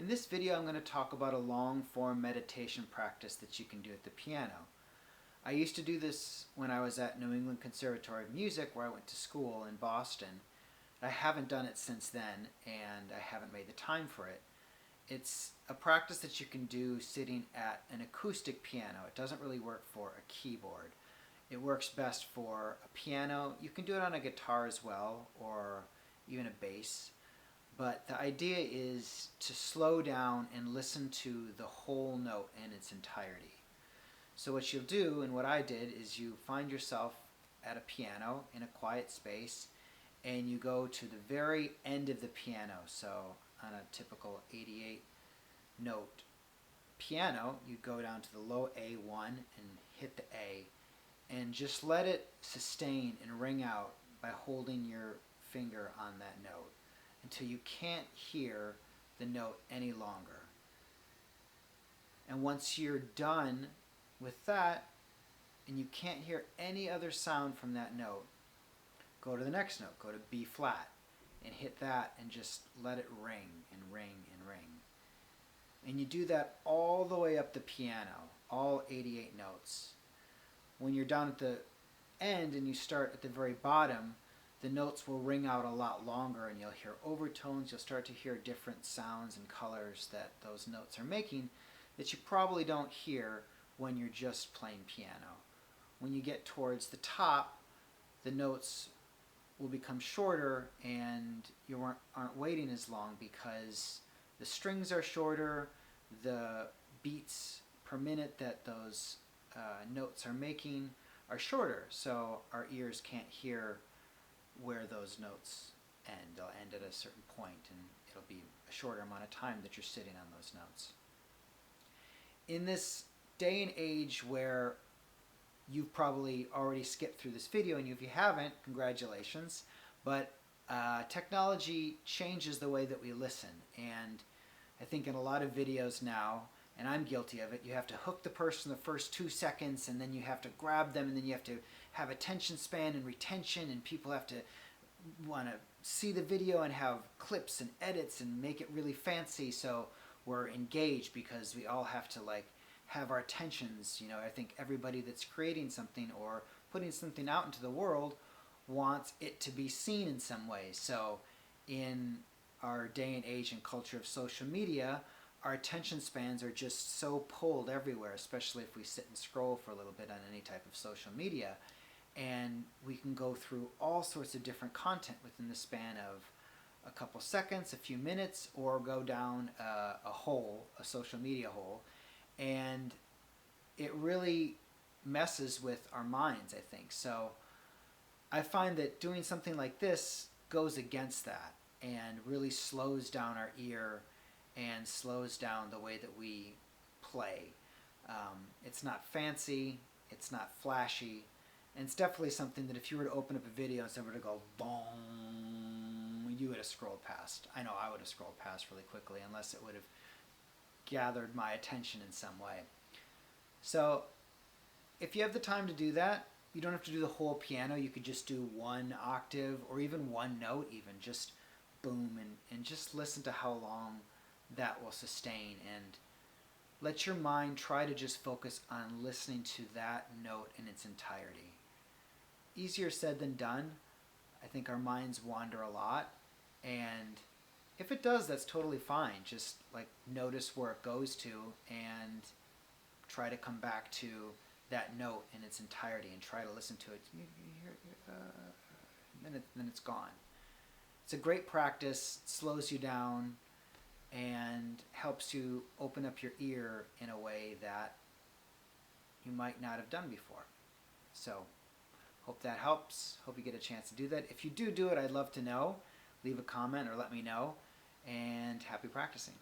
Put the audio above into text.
In this video, I'm going to talk about a long-form meditation practice that you can do at the piano. I used to do this when I was at New England Conservatory of Music, where I went to school in Boston. I haven't done it since then, and I haven't made the time for it. It's a practice that you can do sitting at an acoustic piano. It doesn't really work for a keyboard. It works best for a piano. You can do it on a guitar as well, or even a bass. But the idea is to slow down and listen to the whole note in its entirety. So what you'll do, and what I did, is you find yourself at a piano in a quiet space, and you go to the very end of the piano. So on a typical 88 note piano, you go down to the low A1 and hit the A, and just let it sustain and ring out by holding your finger on that note until you can't hear the note any longer. And once you're done with that and you can't hear any other sound from that note, go to the next note, go to B flat, and hit that and just let it ring and ring and ring. And you do that all the way up the piano, all 88 notes. When you're down at the end and you start at the very bottom, the notes will ring out a lot longer, and you'll hear overtones. You'll start to hear different sounds and colors that those notes are making that you probably don't hear when you're just playing piano. When you get towards the top, the notes will become shorter and you aren't waiting as long because the strings are shorter, the beats per minute that those notes are making are shorter, so our ears can't hear where those notes end. They'll end at a certain point, and it'll be a shorter amount of time that you're sitting on those notes. In this day and age where you've probably already skipped through this video, and if you haven't, congratulations, but technology changes the way that we listen, and I think in a lot of videos now, and I'm guilty of it, you have to hook the person the first 2 seconds, and then you have to grab them, and then you have to have attention span and retention, and people have to want to see the video and have clips and edits and make it really fancy, so we're engaged because we all have to have our attentions. I think everybody that's creating something or putting something out into the world wants it to be seen in some way. So in our day and age and culture of social media, our attention spans are just so pulled everywhere, especially if we sit and scroll for a little bit on any type of social media. And we can go through all sorts of different content within the span of a couple seconds, a few minutes, or go down a hole, a social media hole. And it really messes with our minds, I think. So I find that doing something like this goes against that and really slows down our ear and slows down the way that we play. It's not fancy, it's not flashy, and it's definitely something that if you were to open up a video and someone were to go boom, you would have scrolled past. I know I would have scrolled past really quickly unless it would have gathered my attention in some way. So if you have the time to do that, you don't have to do the whole piano. You could just do one octave or even one note, even just boom, and just listen to how long that will sustain, and let your mind try to just focus on listening to that note in its entirety. Easier said than done. I think our minds wander a lot, and if it does, that's totally fine. Just notice where it goes to and try to come back to that note in its entirety and try to listen to it. Then it's gone. It's a great practice. It slows you down and helps you open up your ear in a way that you might not have done before. So hope that helps. Hope you get a chance to do that. If you do it, I'd love to know. Leave a comment or let me know. And happy practicing.